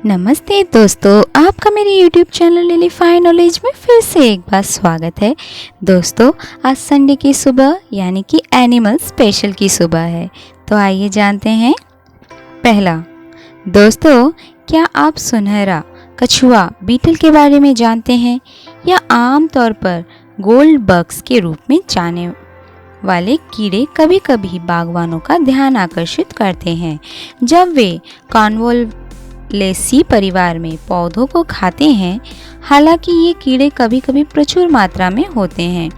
नमस्ते दोस्तों, आपका मेरे YouTube चैनल लिलीफाई नॉलेज में फिर से एक बार स्वागत है। दोस्तों, आज संडे की सुबह यानी कि एनिमल स्पेशल की सुबह है, तो आइए जानते हैं। पहला, दोस्तों क्या आप सुनहरा कछुआ बीटल के बारे में जानते हैं या आम तौर पर गोल्ड बग्स के रूप में जाने वाले कीड़े कभी कभी बागवानों का ध्यान आकर्षित करते हैं जब वे कॉन्वोल्वेसी परिवार में पौधों को खाते हैं। हालांकि ये कीड़े कभी कभी प्रचुर मात्रा में होते हैं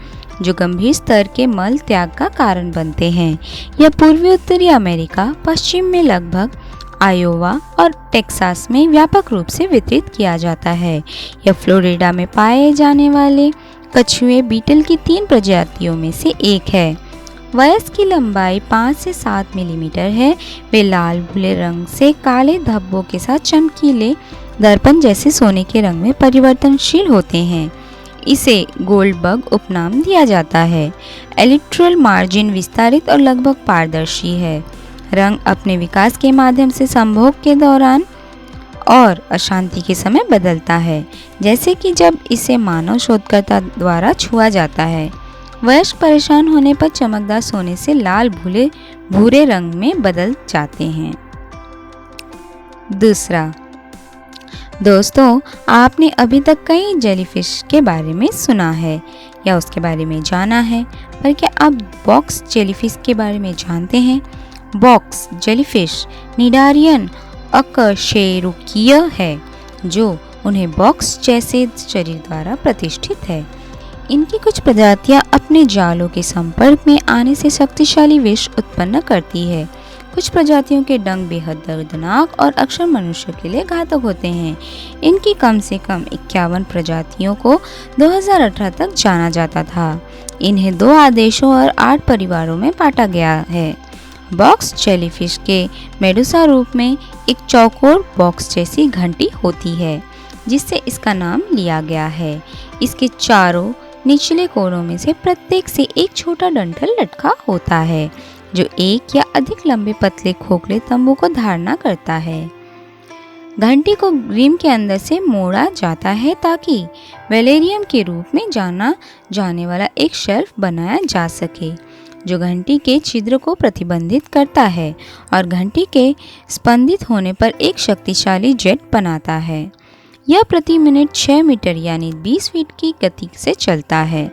जो गंभीर स्तर के मल त्याग का कारण बनते हैं। यह पूर्वी उत्तरी अमेरिका, पश्चिम में लगभग आयोवा और टेक्सास में व्यापक रूप से वितरित किया जाता है। यह फ्लोरिडा में पाए जाने वाले कछुए बीटल की 3 प्रजातियों में से एक है। वयस्क की लंबाई 5 से 7 मिलीमीटर है। वे लाल भूरे रंग से काले धब्बों के साथ चमकीले दर्पण जैसे सोने के रंग में परिवर्तनशील होते हैं। इसे गोल्ड बग उपनाम दिया जाता है। एलिट्रल मार्जिन विस्तारित और लगभग पारदर्शी है। रंग अपने विकास के माध्यम से संभोग के दौरान और अशांति के समय बदलता है, जैसे कि जब इसे मानव शोधकर्ता द्वारा छुआ जाता है। वयस्क परेशान होने पर चमकदार सोने से लाल भूरे रंग में बदल जाते हैं। दूसरा, दोस्तों आपने अभी तक कई जेलीफिश के बारे में सुना है या उसके बारे में जाना है, पर क्या आप बॉक्स जेलीफिश के बारे में जानते हैं? बॉक्स जेलीफिश निडारियन अकशेरुकीय है जो उन्हें बॉक्स जैसे शरीर द्वारा प्रतिष्ठित है। इनकी कुछ प्रजातियां अपने जालों के संपर्क में आने से शक्तिशाली विष उत्पन्न करती है। कुछ प्रजातियों के डंक बेहद दर्दनाक और अक्सर मनुष्य के लिए घातक होते हैं। इनकी कम से कम 51 प्रजातियों को 2018 तक जाना जाता था। इन्हें 2 आदेशों और 8 परिवारों में बांटा गया है। बॉक्स जेलीफिश के मेडुसा रूप में एक चौकोर बॉक्स जैसी घंटी होती है, जिससे इसका नाम लिया गया है। इसके चारों निचले कोरों में से प्रत्येक से एक छोटा डंठल लटका होता है, जो एक या अधिक लंबे पतले खोखले तंबू को धारणा करता है। घंटी को रिम के अंदर से मोड़ा जाता है ताकि वेलेरियम के रूप में जाना जाने वाला एक शेल्फ बनाया जा सके, जो घंटी के छिद्र को प्रतिबंधित करता है और घंटी के स्पंदित होने पर एक शक्तिशाली जेट बनाता है। यह प्रति मिनट 6 मीटर यानी 20 फीट की गति से चलता है।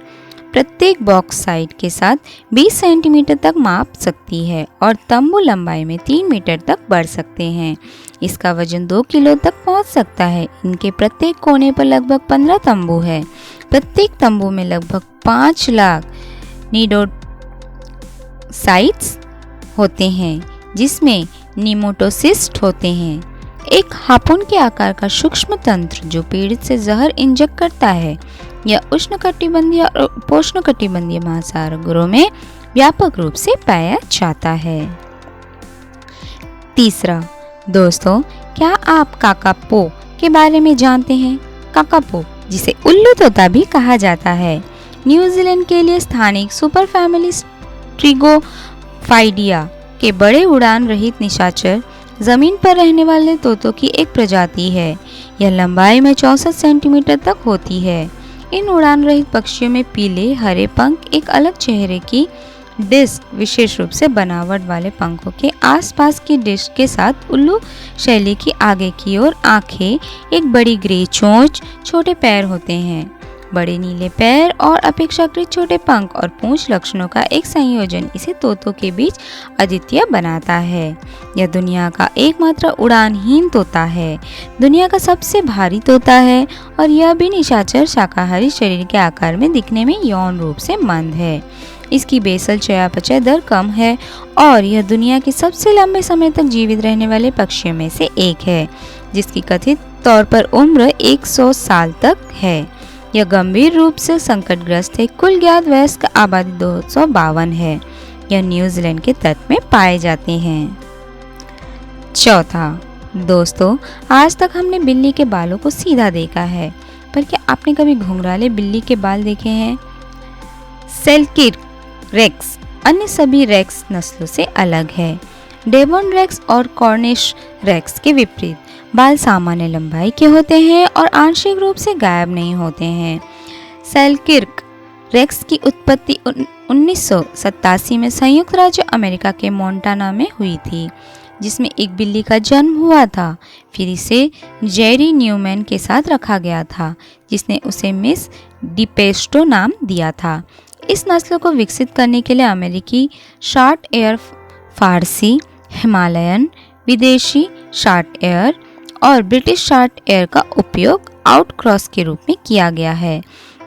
प्रत्येक बॉक्स साइड के साथ 20 सेंटीमीटर तक माप सकती है और तंबू लंबाई में 3 मीटर तक बढ़ सकते हैं। इसका वजन 2 किलो तक पहुंच सकता है। इनके प्रत्येक कोने पर लगभग 15 तंबू है। प्रत्येक तंबू में लगभग 5 लाख निडोसाइट्स होते हैं, जिसमें निमोटोसिस्ट होते हैं, एक हार्पून के आकार का सूक्ष्म तंत्र जो पीड़ित से जहर इंजेक्ट करता है। यह उष्णकटिबंधीय और उपोष्णकटिबंधीय महासागरों में व्यापक रूप से पाया जाता है। तीसरा, दोस्तों क्या आप काकापो के बारे में जानते हैं? काकापो, जिसे उल्लू तोता भी कहा जाता है, न्यूजीलैंड के लिए स्थानिक सुपर फैमिली ट्रिगोफाइडिया के बड़े उड़ान रहित निशाचर जमीन पर रहने वाले तोतों की एक प्रजाति है। यह लंबाई में 64 सेंटीमीटर तक होती है। इन उड़ान रहित पक्षियों में पीले हरे पंख, एक अलग चेहरे की डिस्क, विशेष रूप से बनावट वाले पंखों के आसपास की डिस्क के साथ उल्लू शैली की आगे की ओर आंखें, एक बड़ी ग्रे चोंच, छोटे पैर होते हैं। बड़े नीले पैर और अपेक्षाकृत छोटे पंख और पूंछ लक्षणों का एक संयोजन इसे तोतों के बीच अद्वितीय बनाता है। यह दुनिया का एकमात्र उड़ानहीन तोता है, दुनिया का सबसे भारी तोता है और यह भी निशाचर शाकाहारी शरीर के आकार में दिखने में यौन रूप से मंद है। इसकी बेसल चयापचय दर कम है और यह दुनिया के सबसे लंबे समय तक जीवित रहने वाले पक्षियों में से एक है, जिसकी कथित तौर पर उम्र 100 साल तक है। यह गंभीर रूप से संकटग्रस्त है। कुल ज्ञात वयस्क आबादी 252 है। यह न्यूजीलैंड के तट में पाए जाते हैं। चौथा, दोस्तों आज तक हमने बिल्ली के बालों को सीधा देखा है, पर क्या आपने कभी घुंघराले बिल्ली के बाल देखे हैं? सेल्किर रेक्स अन्य सभी रेक्स नस्लों से अलग है। डेवोन रेक्स और कॉर्निश रेक्स के विपरीत बाल सामान्य लंबाई के होते हैं और आंशिक रूप से गायब नहीं होते हैं। सेलकिर्क रेक्स की उत्पत्ति 1987 में संयुक्त राज्य अमेरिका के मोंटाना में हुई थी, जिसमें एक बिल्ली का जन्म हुआ था। फिर इसे जेरी न्यूमैन के साथ रखा गया था, जिसने उसे मिस डिपेस्टो नाम दिया था। इस नस्ल को विकसित करने के लिए अमेरिकी शॉर्ट एयर, फारसी, हिमालयन, विदेशी शॉर्ट एयर और ब्रिटिश शॉर्ट एयर का उपयोग आउटक्रॉस के रूप में किया गया है।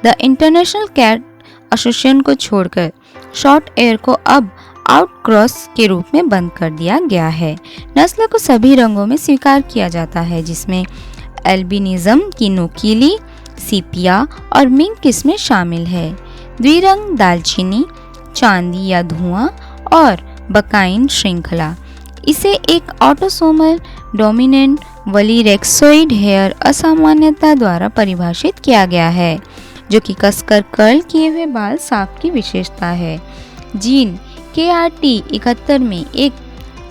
द इंटरनेशनल कैट एसोसिएशन को छोड़कर शॉर्ट एयर को अब आउटक्रॉस के रूप में बंद कर दिया गया है। नस्ल को सभी रंगों में स्वीकार किया जाता है, जिसमें एल्बिनिज्म की नुकीली, सीपिया और मिंक किस्में शामिल है। द्विरंग दालचीनी, चांदी या धुआं और बकाइन श्रृंखला। इसे एक ऑटोसोमल डोमिनेंट वलीरेक्सोइड हेयर असामान्यता द्वारा परिभाषित किया गया है, जो कि कसकर कर्ल किए हुए बाल साफ की विशेषता है। जीन KRT71 में एक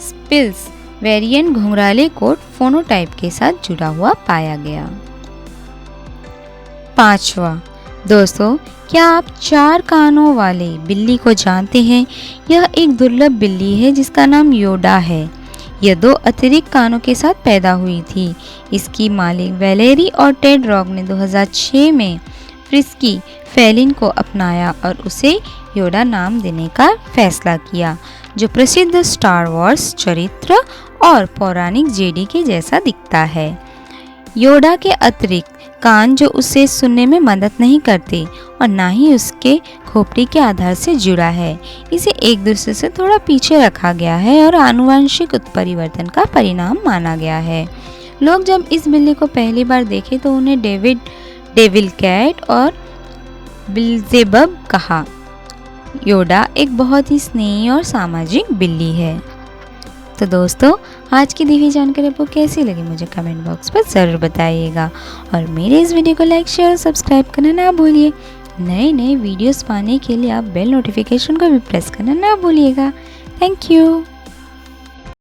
स्पिल्स वेरिएंट घुंघराले कोट फोनोटाइप के साथ जुड़ा हुआ पाया गया। 5वां, दोस्तों, क्या आप 4 कानों वाले बिल्ली को जानते हैं? यह एक दुर्लभ बिल्ली है जिसका नाम योडा है। यह 2 अतिरिक्त कानों के साथ पैदा हुई थी। इसकी मालिक वैलेरी और टेड रॉग ने 2006 में फ्रिस्की फेलिन को अपनाया और उसे योडा नाम देने का फैसला किया, जो प्रसिद्ध स्टार वॉर्स चरित्र और पौराणिक जेडी के जैसा दिखता है। योडा के अतिरिक्त कान जो उसे सुनने में मदद नहीं करते और ना ही उसके खोपड़ी के आधार से जुड़ा है, इसे एक दूसरे से थोड़ा पीछे रखा गया है और आनुवंशिक उत्परिवर्तन का परिणाम माना गया है। लोग जब इस बिल्ली को पहली बार देखे तो उन्हें डेविल कैट और बिल्जेबब कहा। योडा एक बहुत ही स्नेही और सामाजिक बिल्ली है। तो दोस्तों, आज की दी हुई जानकारी आपको कैसी लगी मुझे कमेंट बॉक्स पर ज़रूर बताइएगा और मेरे इस वीडियो को लाइक, शेयर और सब्सक्राइब करना ना भूलिए। नए नए वीडियोस पाने के लिए आप बेल नोटिफिकेशन को भी प्रेस करना ना भूलिएगा। Thank you.